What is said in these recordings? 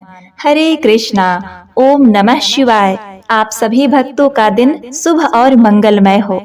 हरे कृष्णा। ओम नमः शिवाय। आप सभी भक्तों का दिन शुभ और मंगलमय हो।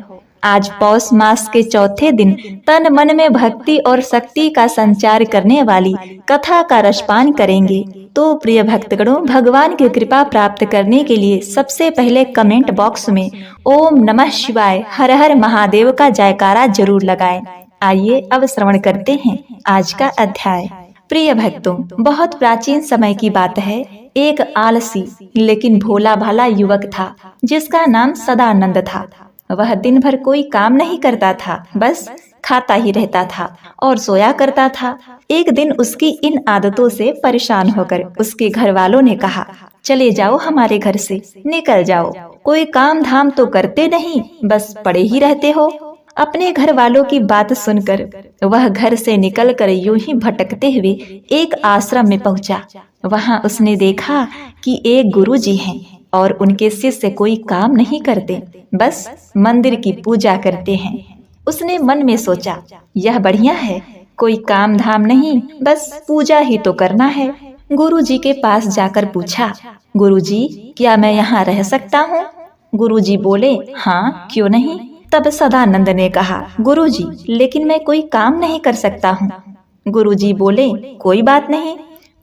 आज पौष मास के चौथे दिन तन मन में भक्ति और शक्ति का संचार करने वाली कथा का रसपान करेंगे। तो प्रिय भक्तगणों, भगवान की कृपा प्राप्त करने के लिए सबसे पहले कमेंट बॉक्स में ओम नमः शिवाय हर हर महादेव का जयकारा जरूर लगाएं। आइए अब श्रवण करते हैं आज का अध्याय। प्रिय भक्तों, बहुत प्राचीन समय की बात है। एक आलसी लेकिन भोला भाला युवक था जिसका नाम सदानंद था। वह दिन भर कोई काम नहीं करता था, बस खाता ही रहता था और सोया करता था। एक दिन उसकी इन आदतों से परेशान होकर उसके घर वालों ने कहा, चले जाओ हमारे घर से, निकल जाओ। कोई काम धाम तो करते नहीं, बस पड़े ही रहते हो। अपने घर वालों की बात सुनकर वह घर से निकलकर यूं ही भटकते हुए एक आश्रम में पहुंचा। वहां उसने देखा कि एक गुरुजी हैं और उनके शिष्य कोई काम नहीं करते, बस मंदिर की पूजा करते हैं। उसने मन में सोचा, यह बढ़िया है, कोई काम धाम नहीं, बस पूजा ही तो करना है। गुरुजी के पास जाकर पूछा, गुरुजी क्या मैं यहाँ रह सकता हूँ? गुरुजी बोले, हाँ क्यों नहीं। तब सदानंद ने कहा, गुरुजी लेकिन मैं कोई काम नहीं कर सकता हूँ। गुरुजी बोले, कोई बात नहीं,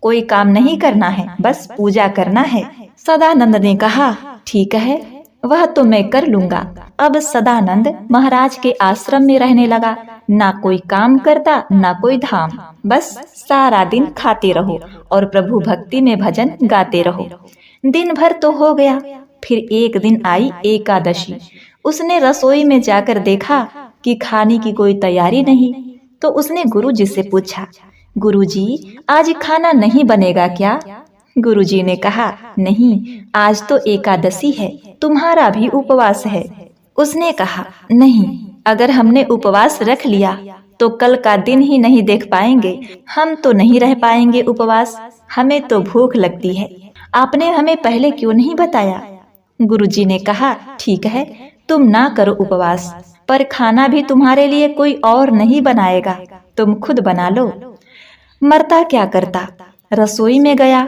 कोई काम नहीं करना है, बस पूजा करना है। सदानंद ने कहा, ठीक है, वह तो मैं कर लूंगा। अब सदानंद महाराज के आश्रम में रहने लगा। ना कोई काम करता, ना कोई धाम, बस सारा दिन खाते रहो और प्रभु भक्ति में भजन गाते रहो। दिन भर तो हो गया, फिर एक दिन आई एकादशी। उसने रसोई में जाकर देखा कि खाने की कोई तैयारी नहीं, तो उसने गुरुजी से पूछा, गुरुजी आज खाना नहीं बनेगा क्या? गुरुजी ने कहा, नहीं, आज तो एकादशी है, तुम्हारा भी उपवास है। उसने कहा, नहीं, अगर हमने उपवास रख लिया तो कल का दिन ही नहीं देख पाएंगे, हम तो नहीं रह पाएंगे उपवास, हमें तो भूख लगती है, आपने हमें पहले क्यों नहीं बताया? गुरुजी ने कहा, ठीक है, तुम ना करो उपवास, पर खाना भी तुम्हारे लिए कोई और नहीं बनाएगा, तुम खुद बना लो। मरता क्या करता, रसोई में गया।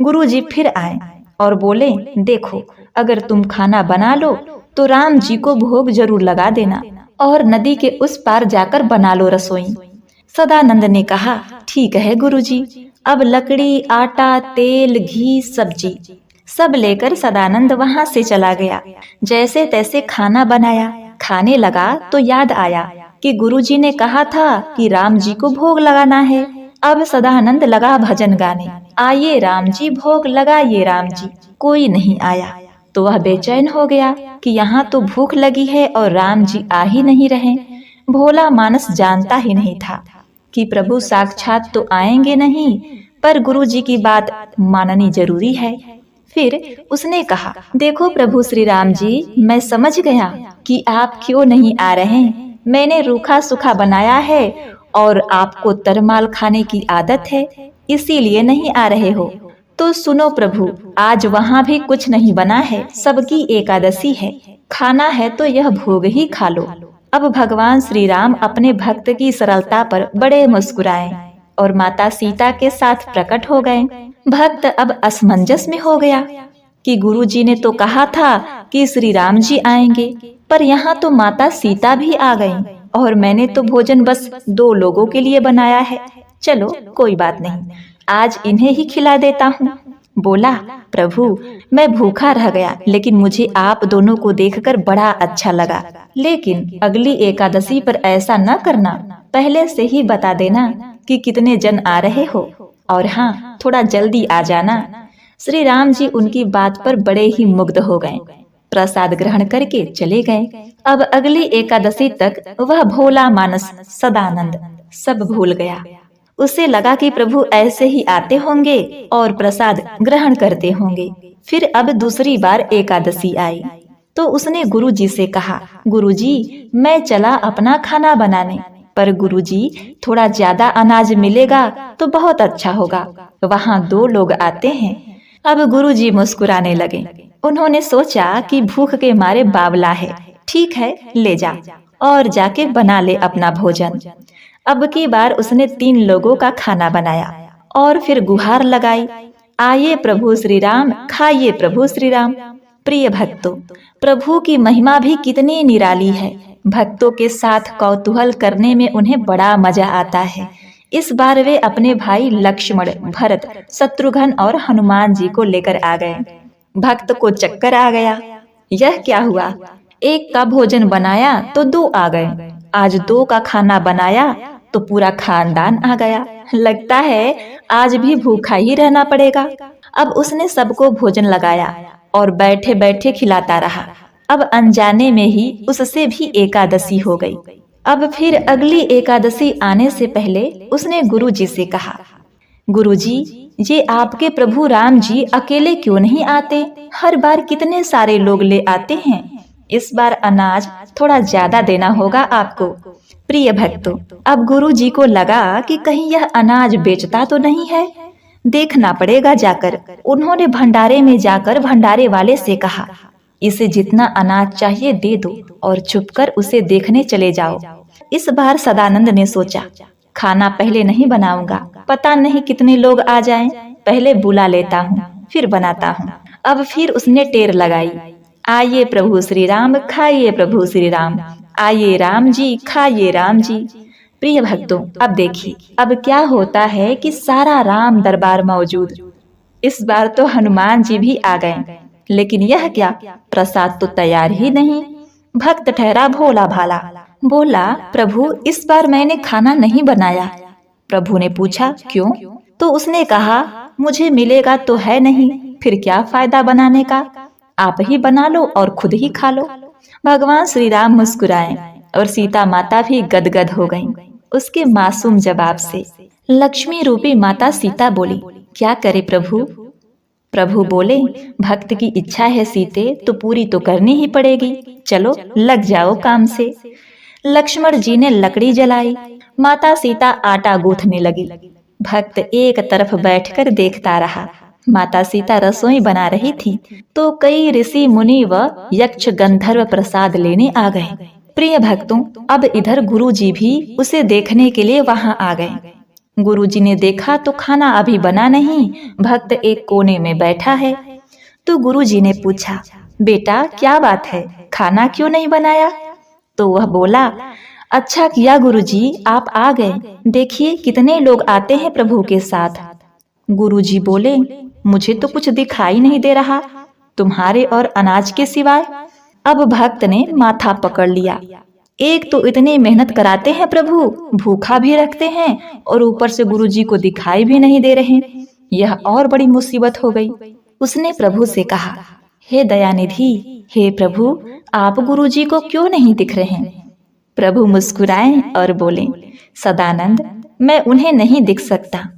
गुरुजी फिर आए और बोले, देखो, अगर तुम खाना बना लो तो राम जी को भोग जरूर लगा देना और नदी के उस पार जाकर बना लो रसोई। सदानंद ने कहा, ठीक है गुरुजी। अब लकड़ी, आटा, तेल, घी, सब्जी सब लेकर सदानंद वहां से चला गया। जैसे तैसे खाना बनाया, खाने लगा तो याद आया कि गुरुजी ने कहा था कि राम जी को भोग लगाना है। अब सदानंद लगा भजन गाने, आइए राम जी भोग लगाइए राम जी। कोई नहीं आया तो वह बेचैन हो गया कि यहाँ तो भूख लगी है और राम जी आ ही नहीं रहे। भोला मानस जानता ही नहीं था कि प्रभु साक्षात तो आएंगे नहीं, पर गुरुजी की बात माननी जरूरी है। फिर उसने कहा, देखो प्रभु श्री राम जी, मैं समझ गया कि आप क्यों नहीं आ रहे। मैंने रूखा सूखा बनाया है और आपको तरमाल खाने की आदत है, इसीलिए नहीं आ रहे हो। तो सुनो प्रभु, आज वहाँ भी कुछ नहीं बना है, सबकी एकादशी है, खाना है तो यह भोग ही खा लो। अब भगवान श्री राम अपने भक्त की सरलता पर बड़े मुस्कुराए और माता सीता के साथ प्रकट हो गए। भक्त अब असमंजस में हो गया कि गुरुजी ने तो कहा था कि श्री राम जी आएंगे, पर यहाँ तो माता सीता भी आ गईं और मैंने तो भोजन बस 2 लोगों के लिए बनाया है। चलो कोई बात नहीं, आज इन्हें ही खिला देता हूँ। बोला, प्रभु मैं भूखा रह गया, लेकिन मुझे आप दोनों को देखकर बड़ा अच्छा लगा, लेकिन अगली एकादशी पर ऐसा न करना, पहले से ही बता देना कि कितने जन आ रहे हो, और हाँ, थोड़ा जल्दी आ जाना। श्री राम जी उनकी बात पर बड़े ही मुग्ध हो गए, प्रसाद ग्रहण करके चले गए। अब अगली एकादशी तक वह भोला मानस सदानंद सब भूल गया। उसे लगा कि प्रभु ऐसे ही आते होंगे और प्रसाद ग्रहण करते होंगे। फिर अब दूसरी बार एकादशी आई तो उसने गुरुजी से कहा, गुरुजी मैं चला अपना खाना बनाने, पर गुरुजी थोड़ा ज्यादा अनाज मिलेगा तो बहुत अच्छा होगा, वहाँ 2 लोग आते हैं। अब गुरुजी मुस्कुराने लगे। उन्होंने सोचा कि भूख के मारे बावला है, ठीक है ले जा और जाके बना ले अपना भोजन। अब की बार उसने 3 लोगों का खाना बनाया और फिर गुहार लगाई, आइए प्रभु श्री राम, खाइए प्रभु श्री राम। प्रिय भक्तों, प्रभु की महिमा भी कितनी निराली है। भक्तों के साथ कौतूहल करने में उन्हें बड़ा मजा आता है। इस बार वे अपने भाई लक्ष्मण, भरत, शत्रुघ्न और हनुमान जी को लेकर आ गए। भक्त को चक्कर आ गया। यह क्या हुआ? एक का भोजन बनाया तो दो आ गए, आज दो का खाना बनाया तो पूरा खानदान आ गया। लगता है आज भी भूखा ही रहना पड़ेगा। अब उसने सबको भोजन लगाया और बैठे बैठे खिलाता रहा। अब अनजाने में ही उससे भी एकादशी हो गई। अब फिर अगली एकादशी आने से पहले उसने गुरुजी से कहा, गुरुजी, ये आपके प्रभु राम जी अकेले क्यों नहीं आते? हर बार कितने सारे लोग ले आते हैं। इस बार अनाज थोड़ा ज्यादा देना होगा आपको। प्रिय भक्तों, अब गुरुजी को लगा कि कहीं यह अनाज बेचता तो नहीं है, देखना पड़ेगा जाकर। उन्होंने भंडारे में जाकर भंडारे वाले से कहा, इसे जितना अनाज चाहिए दे दो और चुपकर उसे देखने चले जाओ। इस बार सदानंद ने सोचा, खाना पहले नहीं बनाऊंगा, पता नहीं कितने लोग आ जाएं, पहले बुला लेता हूँ फिर बनाता हूँ। अब फिर उसने टेर लगाई, आइए प्रभु श्री राम, खाइए प्रभु श्री राम, आइए राम जी, खाइए राम जी। प्रिय भक्तों, अब देखिए अब क्या होता है कि सारा राम दरबार मौजूद। इस बार तो हनुमान जी भी आ गए, लेकिन यह क्या, प्रसाद तो तैयार ही नहीं। भक्त ठहरा भोला भाला, बोला, प्रभु इस बार मैंने खाना नहीं बनाया। प्रभु ने पूछा, क्यों? तो उसने कहा, मुझे मिलेगा तो है नहीं, फिर क्या फायदा बनाने का, आप ही बना लो और खुद ही खा लो। भगवान श्री राम मुस्कुराए और सीता माता भी गदगद हो गईं उसके मासूम जवाब से। लक्ष्मी रूपी माता सीता बोली, क्या करे प्रभु? प्रभु बोले, भक्त की इच्छा है सीते तो पूरी तो करनी ही पड़ेगी, चलो लग जाओ काम से। लक्ष्मण जी ने लकड़ी जलाई, माता सीता आटा गूंथने लगी। भक्त एक तरफ बैठकर देखता रहा। माता सीता रसोई बना रही थी तो कई ऋषि मुनि व यक्ष गंधर्व प्रसाद लेने आ गए। प्रिय भक्तों, अब इधर गुरुजी भी उसे देखने के लिए वहां आ गए। गुरुजी ने देखा तो खाना अभी बना नहीं, भक्त एक कोने में बैठा है। तो गुरुजी ने पूछा, बेटा क्या बात है, खाना क्यों नहीं बनाया? तो वह बोला, अच्छा किया गुरुजी आप आ गए, देखिए कितने लोग आते हैं प्रभु के साथ। गुरुजी बोले, मुझे तो कुछ दिखाई नहीं दे रहा तुम्हारे और अनाज के सिवाय। अब भक्त ने माथा पकड़ लिया, एक तो इतनी मेहनत कराते हैं प्रभु, भूखा भी रखते हैं और ऊपर से गुरुजी को दिखाई भी नहीं दे रहे, यह और बड़ी मुसीबत हो गई। उसने प्रभु से कहा, हे दयानिधि, हे प्रभु आप गुरुजी को क्यों नहीं दिख रहे? प्रभु मुस्कुराए और बोले, सदानंद मैं उन्हें नहीं दिख सकता।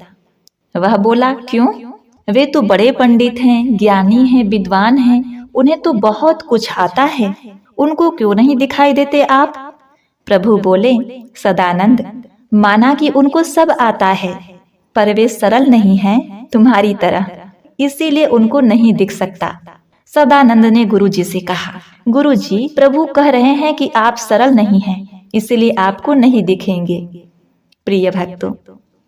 वह बोला, क्यों? वे तो बड़े पंडित हैं, ज्ञानी हैं, विद्वान हैं, उन्हें तो बहुत कुछ आता है, उनको क्यों नहीं दिखाई देते आप? प्रभु बोले, सदानंद माना कि उनको सब आता है, पर वे सरल नहीं हैं तुम्हारी तरह, इसीलिए उनको नहीं दिख सकता। सदानंद ने गुरुजी से कहा, गुरुजी प्रभु कह रहे हैं कि आप सरल नहीं हैं, इसलिए आपको नहीं दिखेंगे। प्रिय भक्तों,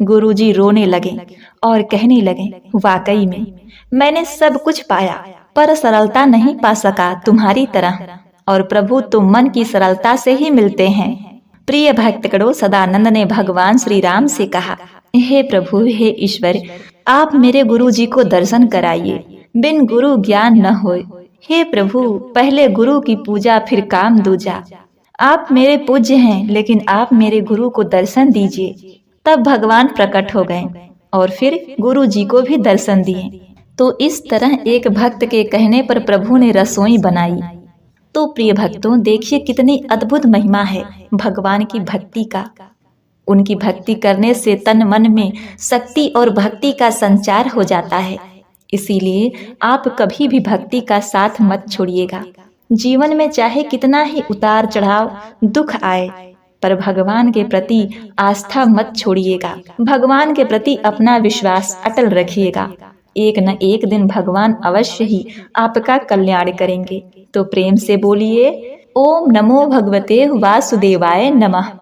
गुरुजी रोने लगे और कहने लगे, वाकई में मैंने सब कुछ पाया पर सरलता नहीं पा सका तुम्हारी तरह, और प्रभु तो मन की सरलता से ही मिलते हैं। प्रिय भक्तगणों, सदानंद ने भगवान श्री राम से कहा, हे प्रभु, हे ईश्वर, आप मेरे गुरुजी को दर्शन कराइए, बिन गुरु ज्ञान न होए। हे प्रभु, पहले गुरु की पूजा फिर काम दूजा। आप मेरे पूज्य हैं, लेकिन आप मेरे गुरु को दर्शन दीजिए। तब भगवान प्रकट हो गए और फिर गुरु जी को भी दर्शन दिए। तो इस तरह एक भक्त के कहने पर प्रभु ने रसोई बनाई। तो प्रिय भक्तों, देखिए कितनी अद्भुत महिमा है भगवान की भक्ति का। उनकी भक्ति करने से तन मन में शक्ति और भक्ति का संचार हो जाता है। इसीलिए आप कभी भी भक्ति का साथ मत छोड़िएगा। जीवन में चाहे कितना ही उतार चढ़ाव दुख आए, पर भगवान के प्रति आस्था मत छोड़िएगा। भगवान के प्रति अपना विश्वास अटल रखिएगा। एक न एक दिन भगवान अवश्य ही आपका कल्याण करेंगे। तो प्रेम से बोलिए, ओम नमो भगवते वासुदेवाय नमः।